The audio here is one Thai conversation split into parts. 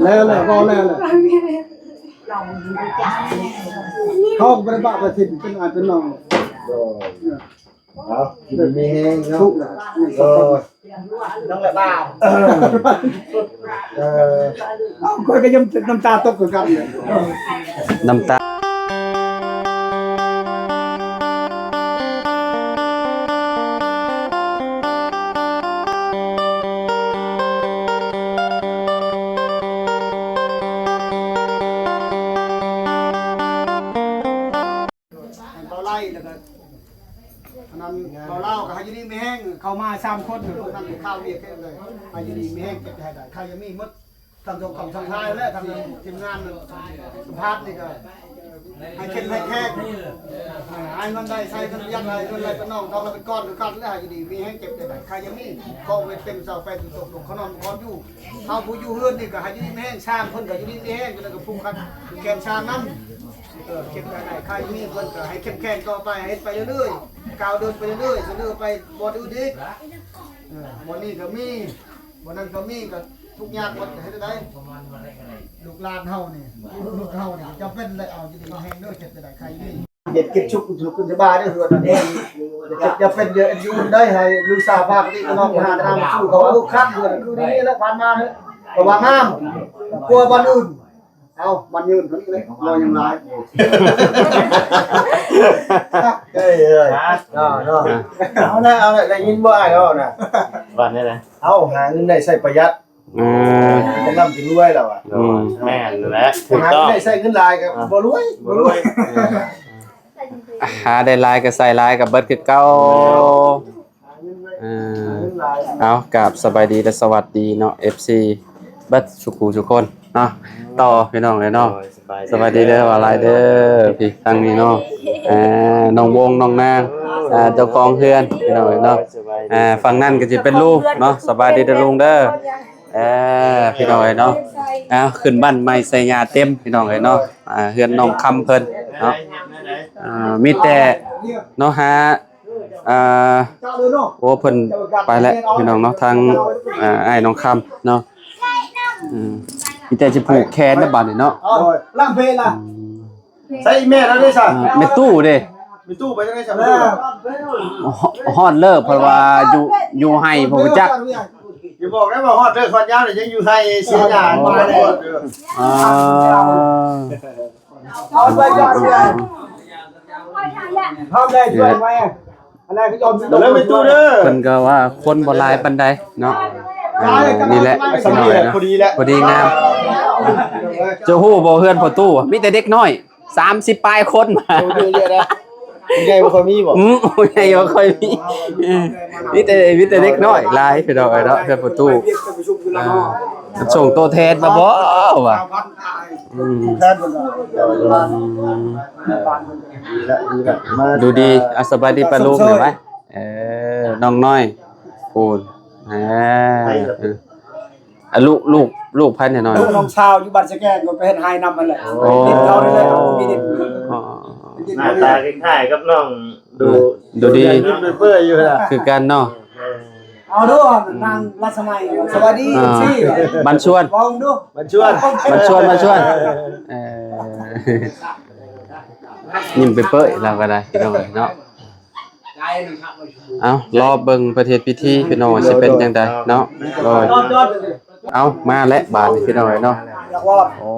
แล้วก็แล้วเขาบริบาประสิทธิ์เป็นอาจเป็นน้องเอามีแห้งเนาะน้องแบบบ้าก็ยังน้ำตาตกกันเลยน้ำตาเราเล่ากับฮายินีไม่แห้งเข้ามา3 คนพวกนั้นข้าวเรียกแค่เลยฮายินีไม่แห้งเก็บได้ใครยังมีมดทำทำทายแล้วทำทีมงานสัมภาษณ์นี่ก็ให้เข้มให้แขกไอ้มันได้ใส่กันยันอะไรกันอะไรเป็นน้องต้องเป็นก้อนหรือก้อนแล้วฮายินีไม่แห้งเก็บได้ใครยังมีกองเต็มเสาไฟตกเขานอนก้อนอยู่เอาผู้อยู่เฮือนนี่ก็ฮายินีไม่แห้งชามคนกับฮายินีไม่แห้งแล้วก็พุ่งกันแกมชามน้ำเข้มได้ใครมีคนก็ให้เข้มแข็งต่อไปให้ไปเรื่อยๆก้าวเดินไปเรื่อยๆเดินไปบอดอื่นอีกวันนี้ก็มีวันนั้นก็มีก็ทุกอย่างวันให้ได้ลูกหลานเฮานี่ลูกเฮานี่จะเป็นเลยเอาจะดีแห้งด้วยเจ็บได้ใครนี่เด็ดเก็บชุกชุกคุณสบายได้ส่วนนั้นเองจะเป็นเยอะอยู่ได้ให้ลูกสาวภาคที่น้องหาทางสู้เขาว่าคัดเลยคือนี่แล้วผ่านมาเลยระวังห้ามกลัววันอื่นเอามันยืนคนนี้เลยรอยังไงเอ้ยเอาละได้ยินบ่อ้ายเขาน่ะวันนี้นะเอาหาเงินได้ใช้ประหยัดจะนำถึงรวยแล้วอ่ะแม่นแล้วถูกหาต้องได้ใช้เงินลายกับบ่รวยหาได้ลายก็ใส่ลายกับเบิดคือเก่าเอากับสบายดีและสวัสดีเนาะ FC เบิดสุขุทุกคนเนาะต่อพี่น้องเลยเนาะสบายดีเด้อว่าหลายเด้อพี่ทางนี้เนาะน้องวงน้องนางเจ้าของเฮือนพี่น้องเนาะฝั่งนั้นก็สิเป็นลูกเนาะสบายดีเด้อลุงเด้อพี่น้องเนาะขึ้นบ้านใหม่ใส่หญ้าเต็มพี่น้องเนาะเฮือนน้องคำเพิ่นเนาะมีแต่เนาะหาโอ้เพิ่นไปแล้วพี่น้องเนาะทางอ้ายน้องคำเนาะมีแต่จะผูกแขนนะบัดนี่เนาะล่างเพลล่ะใส่แม่แล้วได้ซะแม่ตู้เด้มีตู้ไปจังได๋ซะฮอดเลิกเพราะว่าอยู่ให้ผมจักอย่าบอกนะว่าฮอดเด้อคอนยาวนี่ยังอยู่ให้เสียหน้ามาเลยเอาไปก่อนเลยทำได้ช่วยไว้อะไรก็ยอมแล้วไม่ตู้เด้อเพิ่นก็ว่าคนบ่หลายปานใดเนาะนี่แหละสำเร็จพอดีแล้วพอดีงามจะฮู้บ่เฮือนพ่อตู้มีแต่เด็กน้อย30ปลายคนมาใหญ่บ่ค่อยมีบ่ใหญ่บ่ค่อยมีมีแต่เด็กน้อยหลายพี่น้องเนาะเฮือนพ่อตู้ส่งตัวแทนมาบ่ว่ะดูดีสบายดีปะลูกเห็นมั้ยน้องน้อยปูนลูกพันเนี่ยน้อยลูกน้องชาวอยู่บ้านสแกนก็ไปเฮ็ดไฮนำมันแหละดินเขาเลยมีดินหน้าตาคล้ายๆกับน้องดูดีเปื่อยอยู่ล่ะคือกันเนาะเอาดูนางรัศมีสวัสดีซี่บันชวนมองดูบันชวนยิ้มไปเปื่อยเราก็ได้พี่น้องเนาะเอารอเบิ่งประเทศพิธีพี่น้องสิเป็นจังไดเนาะเอามาและบาดพี่น้องเนาะโอ้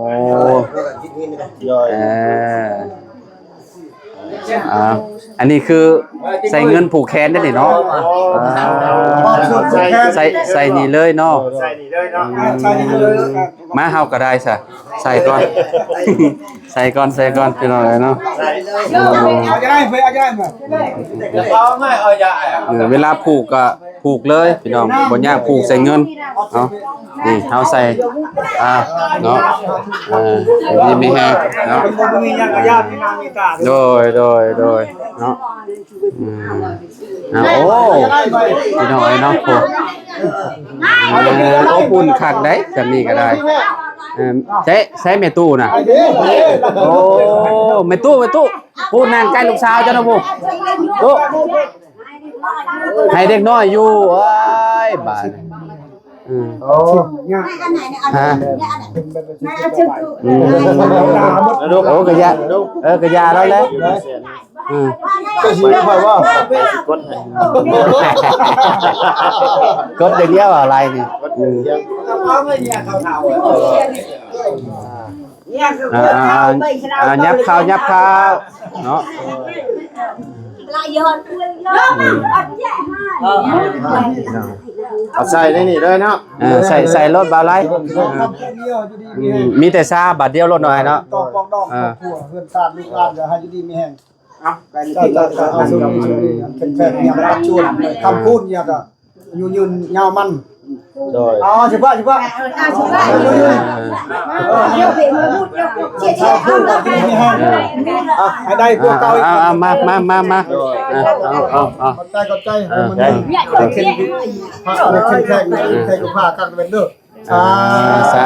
อันนี้คือใส่เงินผูกแขนได้เนาะใส่นี่เลยเนาะใส่นี่เลยเนาะมาเฮาก็ได้ซะใส่ก่อนใส่ก่อนพี่น้องเนาะเอาจะได้มาเอาให้เอาอย่าเวลาผูกก็ผูกเลยพี่น้องบ่ยากผูกใส่เงินเนาะนี่เฮาใส่เนาะนี่มีแฮงเนาะมีญาติมีนางมีตาโดยเนาะโอ้พี่น้องเนาะโอ้ปุ่นคักได้แบบนี้ก็ได้ใช้แม่ตู้น่ะโอ้แม่ตู้พูดนางใกล้ลูกสาวจ้ะนะพูตู้ให้เด็กน้อยอยู่เอ้ยบาด โอ้ เนี่ย ฮะ เป็นแบบ โอ้กะยากะยาแล้วแหละอืม ก็สิได้ค่อยว่า กดให้ กดอย่างเดียวอะไรนี่ยับข้าวเนาะ เอาใส่ในนี่เลยเนาะ ใส่รถบาไล ครับเดียวอยู่ดีมีแห้ง มีแต่ซาบาทเดียวรถหน่อยเนาะ ตอกปอกดอกครอบครัวเพื่อนชาติลูกหลานจะให้อยู่ดีมีแห้งจ้าเอาสุขแข็งๆอย่ามาชวนคำพูดเนี่ยก็ยืนยาวมัน โดย อ๋อเฉพาะให้ได้พวกเก่า เอามาขอบใจมันเข้มแข็งกับผ้ากันเป็นเด้อสา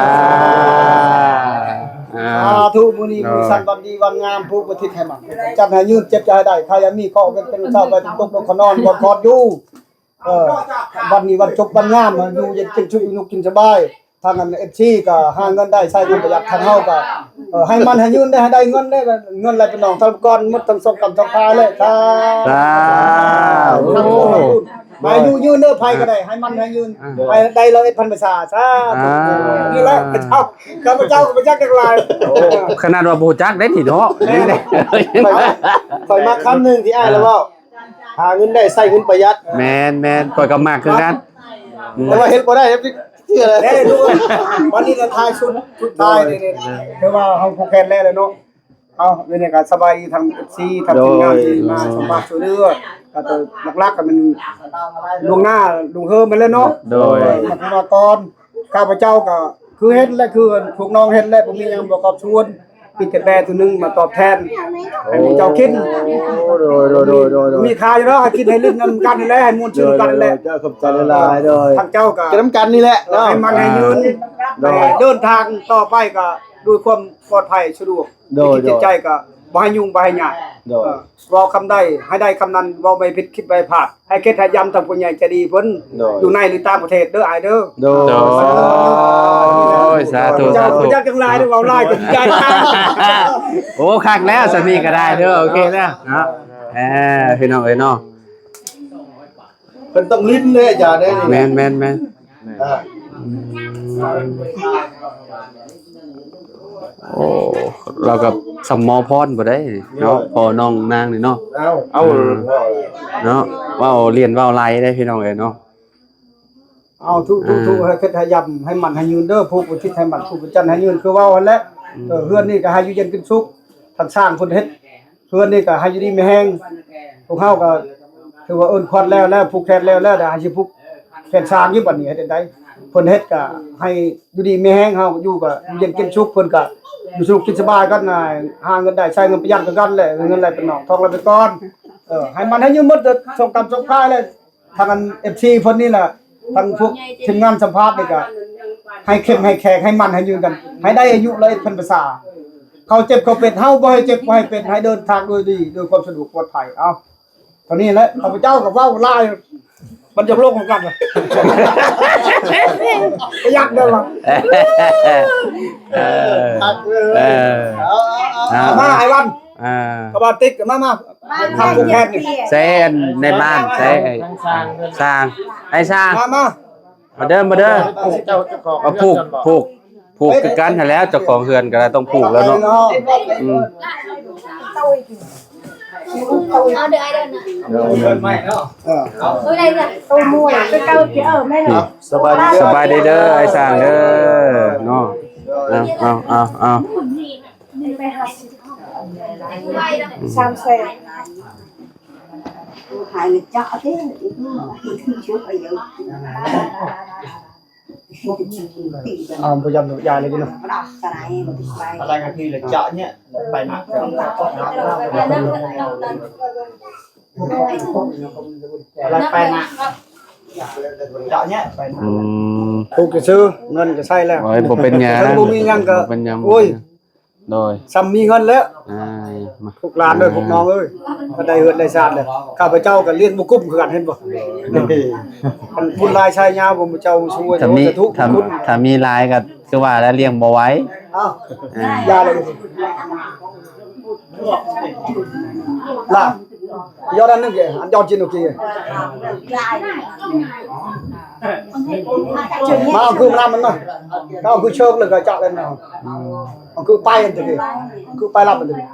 ทุกมื้อนี้มีสันวันดีวันงามผู้ประทิศให้มันจัดให้ยืนเจ็บใจได้ใครมีข้อเป็นเช้าไปตกลงขนอนกอดอยู่วันนี้วันจบวันงามอยู่เย็นกินชุบอยู่กินสบายทางนั้นFCก็หาเงินได้ใช้เงินประหยัดทางเฮาก็ให้มันให้ยืนได้ให้ได้เงินได้เงินอะไรเป็นน้องทำก่อนหมดทั้งสองกำสองพาเลยมาอยู่ยืนเด้อไผก็ได้ให้มันให้ยืนไปได้100,000ภาษาซะนี่แหละข้าพเจ้าจังหลาย ขนาดว่าบ่จักได้นี่เนาะนี่แหละ ข่อยมาคำนึงที่อ้ายแล้วว่าหาเงินได้ใช้เงินประหยัด แม่นข่อยก็มากคือกัน แต่ว่าเฮ็ดบ่ได้เฮ็ดที่อะไร ได้ดูวันนี้เราทายชุดทายนี่คือว่าเฮาผูกแขนแล้วเนาะเอาเนี่ยก็สบายทาง FC ทางทีมงานที่มาสัมภาษณ์ช่วยเหลือก็ตัวหลักๆก็มันลวงหน้าลุงเฮิมไปแล้วเนาะโดยมาพากรข้าพเจ้าก็คือเฮ็ดและคือพวกน้องเฮ็ดและผมมียังบ่ขอบชวนปิดกระแบตัวนึงมาตอบแทนให้เจ้าคิดโดยมีค่าอยู่แล้วให้คิดให้ลิ้นนำกันนี่แหละให้มวลชื่อกันนี่แหละ เจ้าขอบใจหลายโดย ทางเจ้าก็ จะน้ำกันนี่แหละเนาะ ให้มันให้ยืนเดินทางต่อไปก็ด้วยความปลอดภัยสะดวกจิตใจก็บ่ให้ยุ่งบ่ให้ยากเว้าคำใดให้ได้คำนั้นเว้าไม่ผิดคิดไม่พลาดให้คิดให้ย้ำทางผู้ใหญ่จะดีเพิ่นอยู่ในหรือต่างประเทศเด้ออ้ายเด้อ โดย สาธุ เจ้าจักจังหลายเด้อเว้าหลายก็ใจตาย โอ้คักแล้วสามีก็ได้เด้อโอเคแล้วเนาะพี่น้องเอ้ยเนาะ เพิ่นต้องลิ้นเลยอาจารย์เด้อนี่ แม่นโอ้เรากับสมอพรบ่ได้เนาะพอน้องนางนี่เนาะเอาเนาะว่าเรียนว่าไล่ได้พี่น้องเอ้ยเนาะ เอาทุกให้คิดให้ย้ำให้มันให้ยืนเด้อผู้อุทิศให้มันผู้จันให้ยืนคือเว้าหั่นแหละเฮือนนี่ก็ให้อยู่เย็นกินสุขทางสร้างเพิ่นเฮ็ดเฮือนนี่ก็ให้อยู่ดีมีแฮงพวกเฮาก็ถือว่าเอิ้นควันแล้วผูกแขนแล้วได้ให้สิผูกแขนสร้างอยู่บัดนี้เฮ็ดได้เพิ่นเฮ็ดก็ให้อยู่ดีมีแฮงเฮาอยู่ก็อยู่เย็นกินสุขเพิ่นก็อยู่สุขกินสบายกันน่ะหาเงินได้ใช้เงินประหยัดกันแหละเงินอะไรเป็นหนองทองอะไรเป็นก้อนให้มันให้ยืมหมดส่งกำส่งค่ายเลยทางอัน FC เพิ่นนี่ล่ะทางพวกทีมงานสัมภาษณ์นี่ก็ให้เข้มให้แขกให้มันให้ยืนกันให้ได้อายุ100,000ภาษาเขาเจ็บเขาเป็นเฮาบ่ให้เจ็บบ่ให้เป็นให้เดินทางโดยดีโดยความสะดวกปลอดภัยเอาตอนนี้แหละข้าพเจ้าก็เว้าหลายมันจะโลกของกันประหยัดเด้อว่ะมาไอ้วันกบาติกมาทำผูกแขนนี่ ใส่ในบ้านใส่สร้างให้สร้าง มาเด้อมาผูกคือกันหั่นแล้วเจ้าของเฮือนก็ต้องผูกแล้วเนาะเอาเดี๋ยวไอ้เดินนะđây là tôi mua cái cao chứ ở đây là สบายดีเด้อไอ้สร้างเด้อเนาะเอา sam xe hai người chợ thế chưa phải giờ พยายามยายเลยดิเนาะ อะไรกันพี่เลยเจาะเนี่ยไปมา อะไรไปนะเจาะเนี่ยไปนะผูกจะซื้อเงินจะใช้แล้ว โอ้ยบ่เป็นหยัง บ่มีหยังก็โอ้ย โดย ซ้ำมีเงินแล้ว มา พวกหลานเอ้ยพวกน้องเอ้ยก็ได้เฮือนได้ชาติเลยข้าพเจ้าก็เลี้ยงบ่กุ้มคือกันเห็นบ่มันบุญหลายชายยาวบ่เจ้าช่วย ถ้ามี ทุกข์คุณ ถ้ามีลายก็คือว่าแล้วเลี้ยงบ่ไหว้ อ้าวอย่าเลยล่ะยอดอันนึงแกอันยอดจินโอเคมาเอาคือมันน่ะเอาคือเชิงเลยก็เจาะเลยเนาะเอาคือไปอันตะกี้คือไปรับอันตะกี้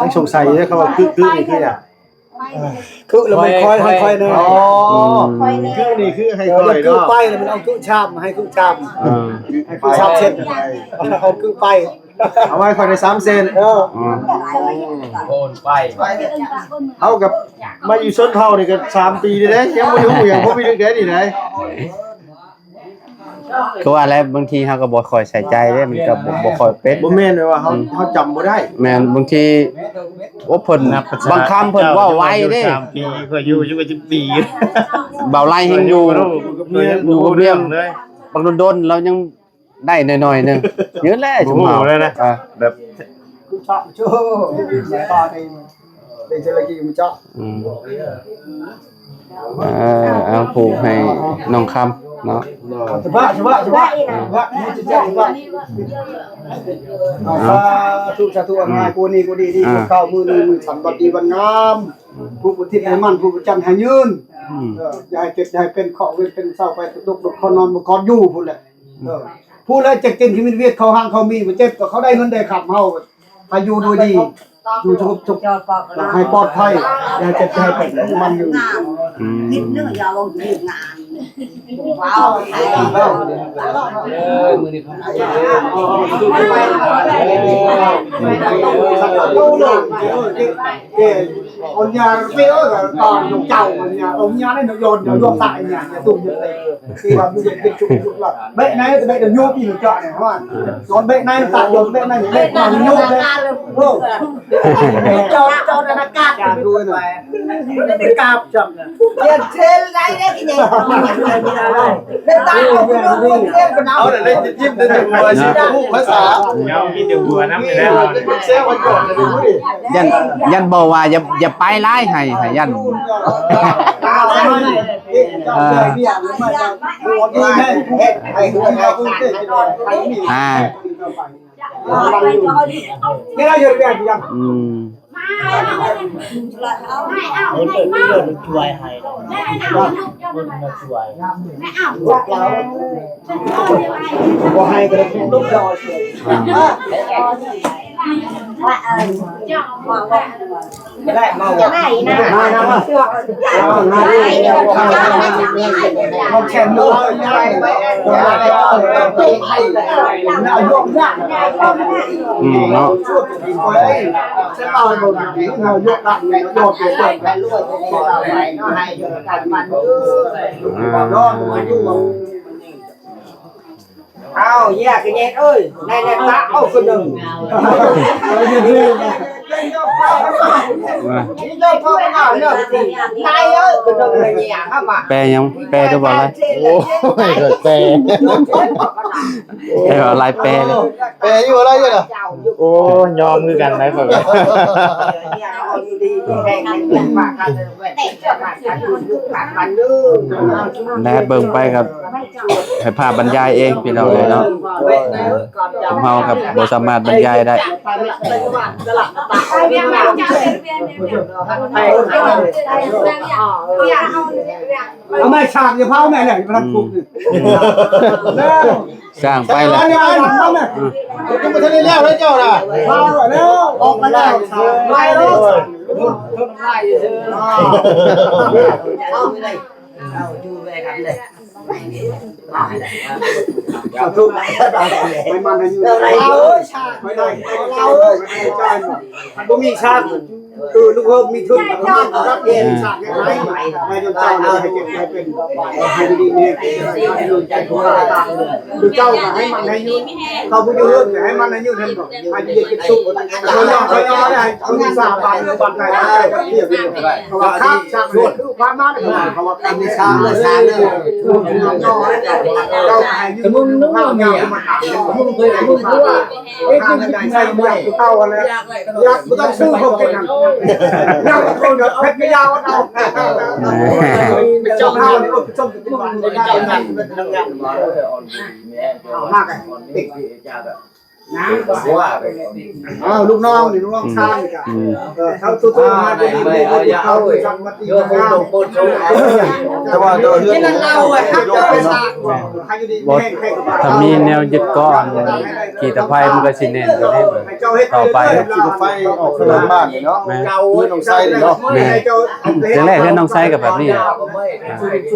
ยังสงสัยเลยเขาว่าคือนี่คืออ่ะ คือแล้วมันค่อยๆเนาะ อ๋อคือนี่คือให้ เอ ค่ อ อย คือ เนาะ ไปแล้วมันเอาคือชามให้คือชาม ให้คือชามเช็ดเอาคือไป เอาไว้ค่อยได้3เซน เออ เอากับมาอยู่ชนเผ่านี่ก็3ปีเลยเด้ยังบ่อยู่อย่างบ่มีเรื่องใดนี่ได้ คือว่าแล้วบางทีเฮาก็บ่ค่อยใส่ใจเด้มันก็บ่ค่อยเป็น บ่แม่นเลยว่าเขาจำบ่ได้ แม่นบางทีโอ้เพิ่นบางคำเพิ่นเว้าไว้เด้ 3ปีก็อยู่กัน10ปี เบาไล่แฮงอยู่ อยู่กับเรื่องเลย บางโดนๆเรายังได้หน่อยๆนึงเยอะแล้วจุ่มเฮา เลยนะแบบ คือชอบชั่วต่อในเจริญกิจมันเจาะ เอาผูกให้น้องคำเนาะ เฉพาะนี่จะแจ้งว่าสาธุง่ายกูนี่กูดีเข้ามือนี่มือฉันบัดดีวันงามผู้บุญทิศให้มันผู้ประจันให้ยืนอย่าให้เก็บอย่าให้เป็นข้อเวรเป็นเศร้าไปตกเขานอนบ่กอดอยู่พุ่นแหละผู้เลยจะกินชีวิตเวียดเขาห้างเขามีบ่เจ็บก็เขาได้เงินได้ขับเฮาอายุโดยดีอยู่ทุกให้ปลอดภัยอย่าเจ็บให้เป็นมันอยู่ คิดเนื้อยาวอยู่งานว้าวไทย ông nhà phía còn dùng chầu nhà ông nhà này nó dồn nó dồn tại nhà dùng như thế khi mà bây giờ cái chụp là bệ này thì bệ được nhô thì được chọn này các bạn còn bệ này tại dồn bệ này bệ nào nhô đấy cho nó cạp rồi này cái cạp chậm tiền trên đây đấy cái gì lên tay của mình lên cái nào เอาได้จิ้มได้ถึงหัวสิภาษา เงามีแต่หัวน้ำเลยนะ เซลวันก่อนเลยดูดิ ยันบอกว่าอย่าไปไล่ให้ยัน cái đó giờ cái gì vậy ช่วยให้คนมาช่วย có hai cái lúc rồi lại màu này nè không chèn nữa nào dụng ra เนาะ sẽ vào một tí nào dụng lại nó đột cái chuyện cái luôn nó hay rồi cả mặt đó ao yeah cái nhét ơi này này tá ô cái đừng này ơi cái đừng là nhẹ hả mà แปลยังแปลได้บ่อะไร โอ้ยเกิดแปร อะไรแปลเลย แปรอยู่อะไรอยู่น่ะ โอ้ยอมคือกันได้เพิ่น แลเบิ่งไปกับให้ภาพบรรยายเองพี่น้องเลยเนาะผมเฮากับบ่สามารถบรรยายได้ เอาแม่ฉากอย่าเผาแม่เลยพลังปลุกนี่แล้ว สร้างไป ไป แล้ว แล้วแม่ ยังไม่ทันได้แล้วเจ้าน่ะ เผาแล้วออกมาแล้วไปแล้วทุกไม่มันอยู่เราฉากไม่ได้เราบ่มีฉาก คือลูกเพิ่มมีทุนรับเองสักยังไงไม่จนเจ้าเลยให้เก็บให้เป็นให้ดีเนี่ยให้ดูใจของเราต่างคือเจ้าให้มันให้ยืนเขาผู้ยืนให้มันให้ยืนเห็นก่อนให้ยืนกินสุกเขายอมได้เขามีสามบาทหรือบัตรไหนเทียบกันเขาว่าข้ามช่างรวดคือความมากเขาว่าเป็นช่างเลยช่างเลยเจ้าให้ยืนมึงนึกว่าเมียมึงเคยมึงคือว่าทางใดใช่เมียกูเต้าอะไรอยากกูต้องซื้อเขาเป็นนั่นอยากคนเดียวเพชรไม่ยาวเอาเจ้าข้าวนี่ก็ชมถึงที่วันเลยเจ้านั่นเป็นทำงานมากเด็กนะลูกน้องนี่ลูกน้องชายกันเขาตุ้มมาดีเลยเขาสั่งมาตีกันแต่ว่าเรื่องนั้นเราอะครับเจ้าไปสร้างใครอยู่ดีแข่งกับ ถ้ามีแนวยึดก้อนขี่ตะไคร้มันก็สิเน้นอยู่นี่ต่อไป ขี่รถไฟออกสนามบ้านเนาะเก่าน้องไส้เนาะ แรกๆเล่นน้องไส้กับแบบนี้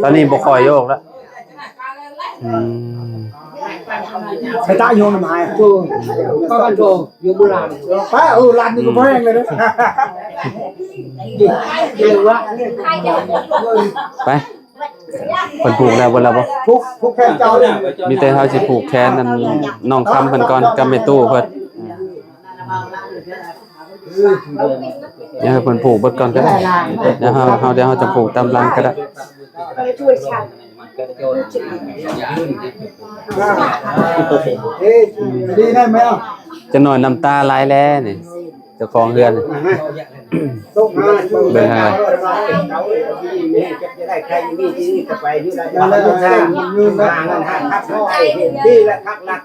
ตอนนี้บ่ค่อยโยกแล้ว ใช้ตาโยนมาจูก็กันโจอยู่โบราณป้าร้านนี้ก็แพงเลยนะไปเพิ่นผูกแล้วบ่ล่ะบ่ ทุกแฟนเจ้าเนี่ย มีแต่เฮาสิผูกแขนนั่นน้องคำเพิ่นก่อนกับแม่ตู้เพิ่นอย่าให้เพิ่นผูกเบิดก่อนก็ได้เดี๋ยวเฮาจะผูกตามหลังก็ได้ ดีได้ไหมอ่ะ จะหน่อยน้ำตาไหลแลนี่เจ้าของเรือนเบิ่งให้ จะได้ใครมีที่นี่จะไปที่ไหนยืนนะทักพ่อที่และทักหลัก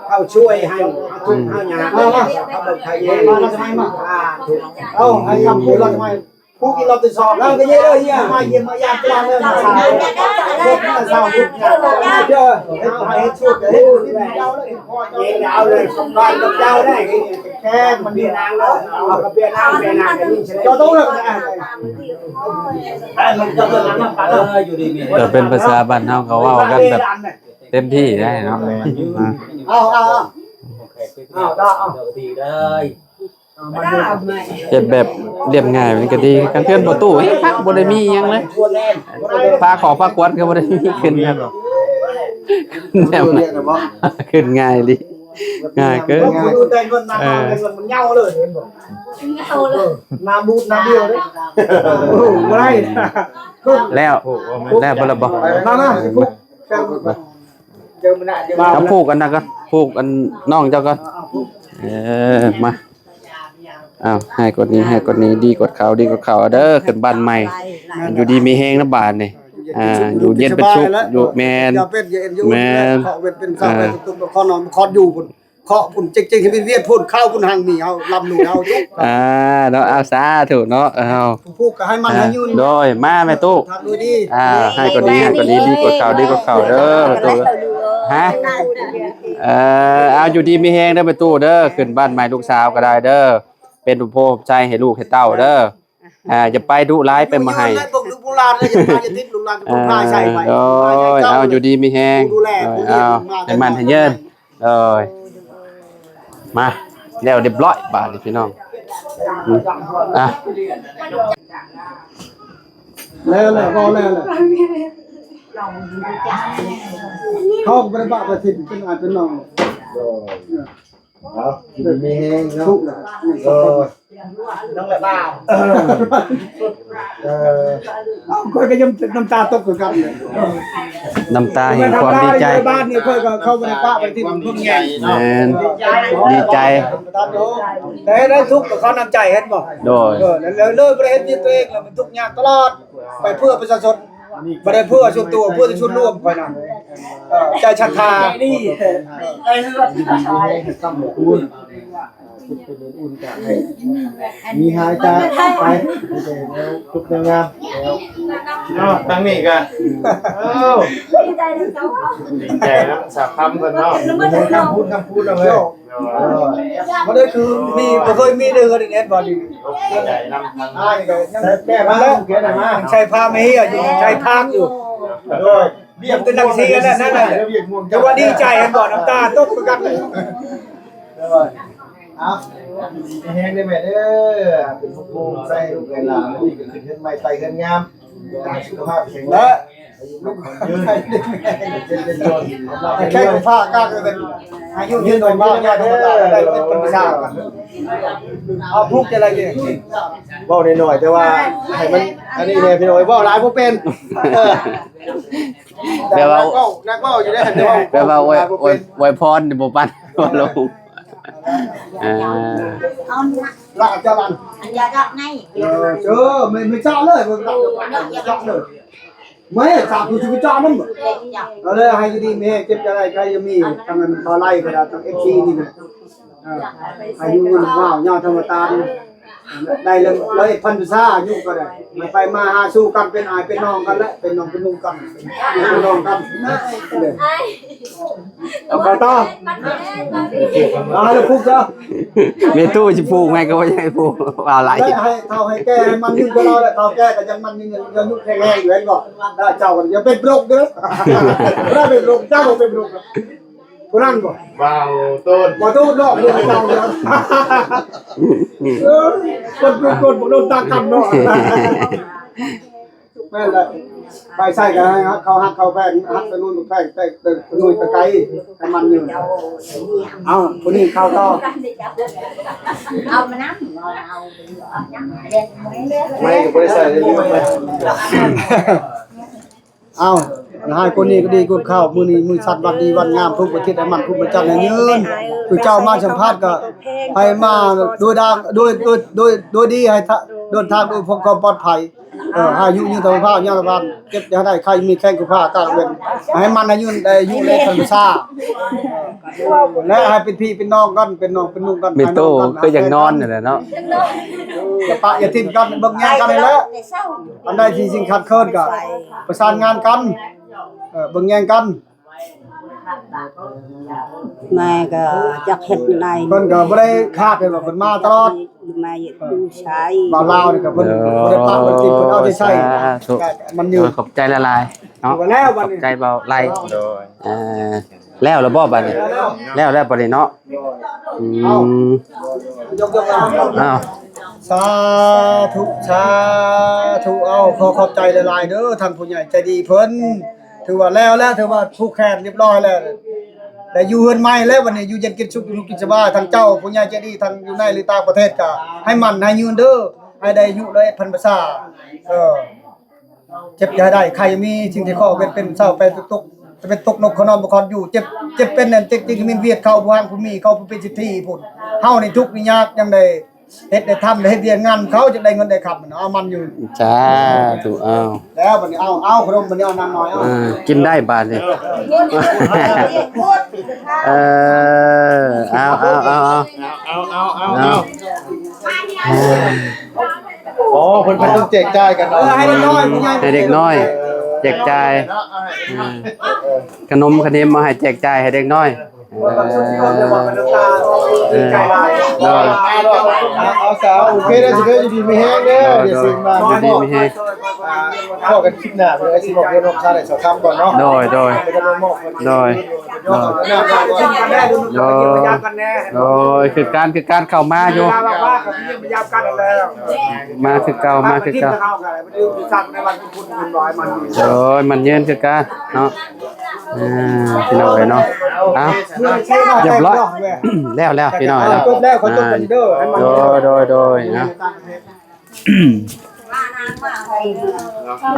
เข้าช่วยให้ทุกให้ยาเขาเป็นใครเองเราจะไม่มาเอาให้คำพูดเราจะไม่ผู้กินเราติดสอบเราก็เยอะเลยเนี่ยมาเยี่ยมมายามตัวเรื่องสาวพวกนั้นสาวพวกนี้เยอะให้ชุดให้ดูที่เจ้าเลยเย็นยาวเลยบ้านกับเจ้าได้แค่มันเบียนางแล้วเอากับเบียนางกันนี่เจ้าต้องเลยมันจะเป็นน้ำตาอยู่ดีมี แต่เป็นภาษาบ้านเฮาเขาเว้ากันแบบเต็มที่ได้เนาะ เอาดีเลย เฮ็ดแบบเรียบง่ายมันก็ดีกันเพื่อนบ่ตู้พักบ่ได้มีหยังเลยพาขอพากวนก็บ่ได้มีขึ้นครับแนวนั้นขึ้นง่ายดิง่ายเกิน ดูแต่เงินมาเงินมันเงาเลยเห็นบ่เงาเลยน้ำบูดน้ำเดียวเลยไม่ได้แล้วบ่ล่ะบ่ มาเจอมันน่ะเดี๋ยว ถ้าผูกอันนั้นก็ผูกอันน้องเจ้าก็มาอ้าวให้กดนี้ดีกดเขาเด้อขึ้นบ้านใหม่อยู่ดีมีแฮงนะบาดนี่อยู่เย็นเป็นสุขอยู่แม่นเป็นข้าวเป็นตุ้มข้อนอนคอดอยู่พุ่นเคาะพุ่นจริงๆที่เวียดพุ่นข้าวพุ่นหังนี่เอาลำหนูเอาจุ๊บเนาะเอาสาธุเนาะเอาพูดก็ให้มันให้ยืนโดยมาแม่ตู้ให้กดนี้ดีกดเขาเด้อแม่ตู้ฮะเอาอยู่ดีมีแฮงเด้อแม่ตู้เด้อขึ้นบ้านใหม่ลูกสาวก็ได้เด้อเป็นผู้พ่อใจให้ลูกให้เต้าเด้อจะไปดุร้ายไปมาให้เอาอยู่ดีมีแฮงเอาให้มันให้เยินมาแล้วเรียบร้อยบาดนี่พี่น้องแล้วก็แล้วเขาไปบ้านประสิทธิ์เป็นอาจเป็นน้องมีแห้งเนาะน้องแบบบ้าค่อยก็ยังน้ำตาตกเหมือนกันเลย น้ำตาแห่งความดีใจบ้านนี่ค่อยก็เข้าไปในป้าไปที่ทุ่งใหญ่ดีใจแต่ได้ทุกข์กับเขาน้ำใจเห็นบ่โดยแล้วเลิกประเทศตัวเองแล้วมันทุกข์ยากตลอดไปเพื่อประชาชนไม่ได้เพื่อส่วนตัวเพื่อชุดร่วมไปนะใจชัดทานี่มีหายใจไปทุกเรื่องงานตั้งนี่กันดีใจนะสาวคำกันเนาะคำพูดเลยมันได้คือมีเคยมีเดือนเน็ตบอลอยู่ใจนำทางแก้มาแล้วใช้ผ้าไม่อยู่ใช้พักอยู่เรียกเป็นลังสีกันนั่นแหละแต่ว่าดีใจเห็นบ่น้ำตาตกกัน เอาแห้งได้ไหมเด้อเป็นพวกโป่งใส่ลูกไก่ลาแล้วนี่ก็ขึ้นเฮือนใหม่ไตเฮือนงามสุขภาพแข็งแรงลูกยืนเป็นยนต์ แค่ผ้ากล้าก็เป็นอายุยืนหน่อยบ้างญาติธรรมดาได้เป็นประชากันเอาพูกอะไรเนี่ย เว้าหน่อยๆแต่ว่าให้มันอันนี้เนี่ยพี่น้อยเว้าหลายบ่เป็นแต่ว่านักเว้าอยู่ได้หั่นเด้อ แปลว่าอวยพรบ่ปันบ่ลงอ่า เอานะ ละจะรัน อันยาดักไง ไม่จ้าเลยไม่จ้าเลยไม่สามคือชีวิตจ้ามัน เด็กจับ เอาเลยให้ดีแม่เก็บอะไรใครจะมีทำไมมันพอไล่ก็ได้ทั้ง FC นี่นะอายุมันว้าวยอดธรรมตาได้เลยพันธุ์ซ่าอายุก็ได้ไปมาหาสู้กันเป็นอายเป็นน้องกันแล้วเป็นน้องเป็นลุงกันเป็นน้องกันเอาไปต่อเอาเลยพูดเจ้า แม่ตู้สิปลูกแม่ก็บ่ให้ปลูกว่าหลาย ให้เท่าให้แก้ให้มันยิ่งกว่าเราแหละเท่าแก้ก็ยังมันยังยุคแข็งแรงอยู่เองก็ได้เจ้ากันยังเป็นโรคเด้อถ้าเป็นโรคเจ้าเป็นโรคผู้นั้นบ่ ว้าวต้น บ่ตู้นอกเรื่องเจ้าเด้อกดบ่โดนตากันเนาะแม่นเลยไปใส่กันฮะเขาฮักเขาแพงฮักไปนู่นแพงแต่นู่นไปไกลให้มันอยู่เอาคนนี้เข้าต่อ เอามานั่งเอาเด็กไม่ ไม่ก็บ่ได้ใส่เลยมันไป เอาให้คนนี้ก็ดีกูเข้ามื้อนี้มื้อสัตว์วันดีวันงามทุกประเทศให้มันทุกประจันให้ยืนคือเจ้ามาสัมภาษณ์ก็ให้มาด้วยดางด้วยดีให้เดินทางด้วยความปลอดภัยอายุยืนตรงภาพยาววันเก็บจะได้ใครมีแข้งกุผ้าตาเวนให้มันอายุได้อายุเล็กธรรมชาติและให้เป็นพี่เป็นน้องกันเป็นน้องเป็นลุงกัน แม่ตู้คือยังนอนนั่นแหละเนาะ อย่าปะอย่าทิ้งกันเบิ่งแย่งกันนี่แหละอันใดที่สิ่งขัดเคินก็ประสานงานกันเบิ่งแย่งกัน แม่ก็จะเห็ดใน เพิ่นก็บ่ได้คาดเลยว่าเพิ่นมาตลอด แม่ดูใช้ บ่าวลาวนี่ก็เพิ่นบ่ได้ปักเพิ่นกินเพิ่นเอาใจใส่มันอยู่ ขอบใจละลายเนาะ แล้วบัด ขอบ นี้ ใจเบาไหล โดย แล้วบ่บัดนี้แล้วบัดนี้เนาะยกอ้าว สาธุเอาขอบใจหลายๆเด้อท่านผู้ใหญ่ใจดีเพิ่นถือว่าแล้วถือว่าผู้แคนเรียบร้อยแล้วแต่อยู่เฮือนใหม่แล้ววันนี้อยู่เย็นกินสุขอยู่กินสบายทางเจ้าผู้ใหญ่ใจดีทางอยู่ในหรือต่างประเทศก็ให้มันให้ยืนเด้อให้ได้อายุเลยพันภาษาเจ็บอย่าได้ใครมีสิ่งที่ข้อเป็นเศร้าไปตกจะเป็นตกนกขนอนบ่คอนอยู่เจ็บเป็นนั่นจริงๆมีเวียดเข้าบ่วางผู้มีเข้าผู้เป็นสิทธิพุ่นเฮานี่ทุกข์นี่ยากยังได้เฮ็ดได้ทำได้เฮ็ดเรียนงานเขาจะได้เงินได้คำเอามันอยู่ จ้าถูกเอา แล้วบัดนี้เอาขนมบัดนี้เอาน้ำน้อยเอา กินได้บาดนี้เอา อ๋อเพิ่นต้องแจกจ่ายกันเนาะ ให้เด็กน้อยผู้ใหญ่ ให้เด็กน้อยแจกจ่ายขนมมาให้แจกจ่ายให้เด็กน้อยเอาสาวโอเคได้สิเด้อดีมีแฮงเด้อเดี๋ยวสิมาดีมีแฮงพอกันคลิปหน้าเด้อสิบอกเรื่องนกชาได้สอบถามก่อนเนาะโดยโดยคือการเข้ามาอยู่มาคือเก่าโดยมันเย็นคือการเนาะพี่น้อยเนาะเรียบร้อยแล้วพี่น้อยแล้วโดยนะ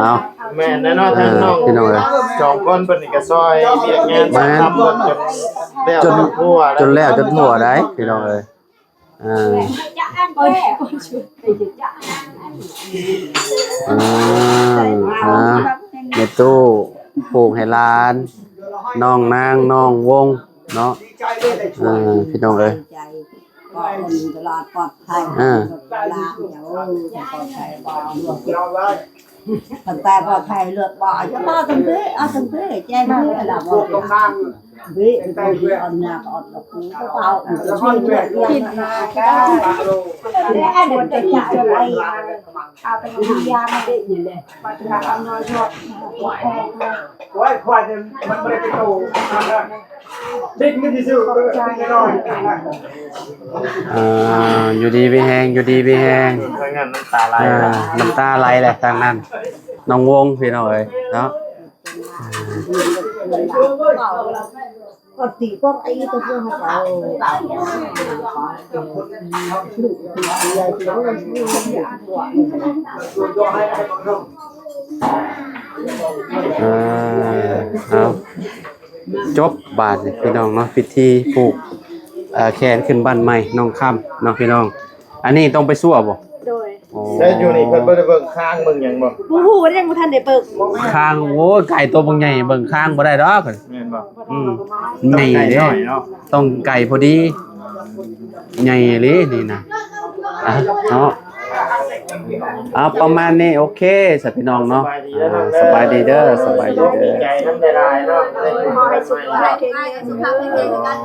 เอา แม่นแน่นอนทางน้องพี่น้องสองคนเพิ่นนี่ก็ซอยเรียกงานทำจนทั่ว จนแล้วจนทั่วได้พี่น้องเอ้ยในตู้ปลูกให้ร้านน้องนางน้องวงเนาะพี่น้องเอ้ย ตลอดปลอดภัยลาอย่าปลอดภัยบ่ตั้งแต่ปลอดภัยเลือกบ่จะบ่ตั้งแต่เอาตั้งแต่ใจมาเลยล่ะบ่ ตรงข้าง วิไปอันยาก็อันละกูก็เปล่าช่วยเรียนมาได้แล้วเดี๋ยวจะจ่ายอะไรเอาไปทำยามาได้ยินเลยปัจจุบันน้อยยอดหัวแพงเลย ไว้ควายมันไม่ได้ไปโตเด็กนี่ที่สุดแน่นอน อยู่ดีมีแฮงอยู่ดีมีแฮง เพราะงั้นน้ำตาไหล น้ำตาไหลแหละทางนั้นน้องวงพี่น้องเอ้ยเนาะ ก็ตีก็ตีตัวเพื่อนเขาลูกตีใหญ่ตีก็ลูกใหญ่กว่า เอาจบบาทนี่พี่น้องเนาะพิธีผูกแขนขึ้นบ้านใหม่น้องค่ำเนาะพี่น้องอันนี้ต้องไปซั่วบ่ โดย โอ้ แล้วอยู่นี่เพิ่นบ่ได้เบิ่งข้างเบิ่งหยังบ่ บูฮูยังบ่ทันได้เปิก ข้างโอ้ยไก่ตัวบางใหญ่เบิ่งข้างบ่ได้ดอก แม่นบ่ ใหญ่ ไก่ เด้ น้อยเนาะ ต้องไก่พอดีใหญ่เลยนี่นะเนาะเอาประมาณนี้โอเคสัตว์พี่น้องเนาะสบายดีเด้อสบายดีเด้อ ใจน้ำได้หลายเนาะได้ ขอให้สุขภาพแข็งแรงสุขภาพแข็งแรงกัน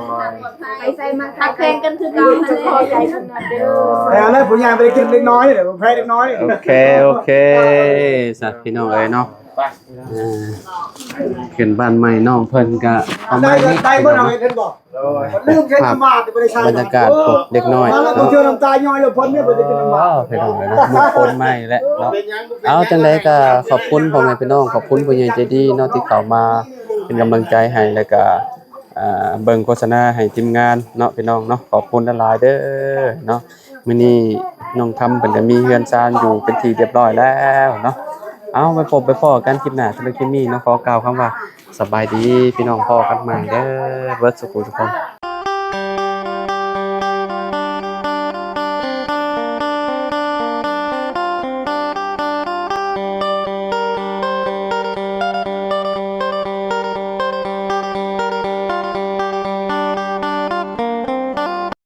ไปใส่มาทักแพงกันคือเก่าจะขอใจขนาดเด้อ แต่อะไรผมยังไปกินเล็กน้อยเดี๋ยวผมแพ้เล็กน้อย โอเคโอเคสัตว์พี่น้องเอ้ยเนาะขึ้นบ้านใหม่น้องเพิ่นก็ประมา ได้ ณนี้ ได้เมื่อเราเห็นบอกลืมใช้น้ำมาแต่ไม่ได้ใช้ บรรยากาศพวกเด็กน้อย แล้วต้องเชื่อน้ำตาย่อยเลยพ้นเนี่ยไปจะกินน้ำมา พี่น้องเลยเนาะมุกคนใหม่แหละเนาะเอาจังไดก็ขอบคุณพ่อแม่พี่น้องขอบคุณผู้ใหญ่ใจดีเนาะที่เข้ามาเป็นกำลังใจให้แล้วก็เบิ่งโฆษณาให้ทีมงานเนาะพี่น้องเนาะขอบคุณหลายๆเด้อเนาะมื้อนี้น้องคำเพิ่นก็มีเรือนซานอยู่เป็นที่เรียบร้อยแล้วเนาะเอาไปพบไปพ้อกันคลิปหน้าสำหรับคลิปนี้เนาะขอกล่าวคำว่าสบายดีพี่น้องพ้อกันใหม่เด้อเบิดสุขทุกคน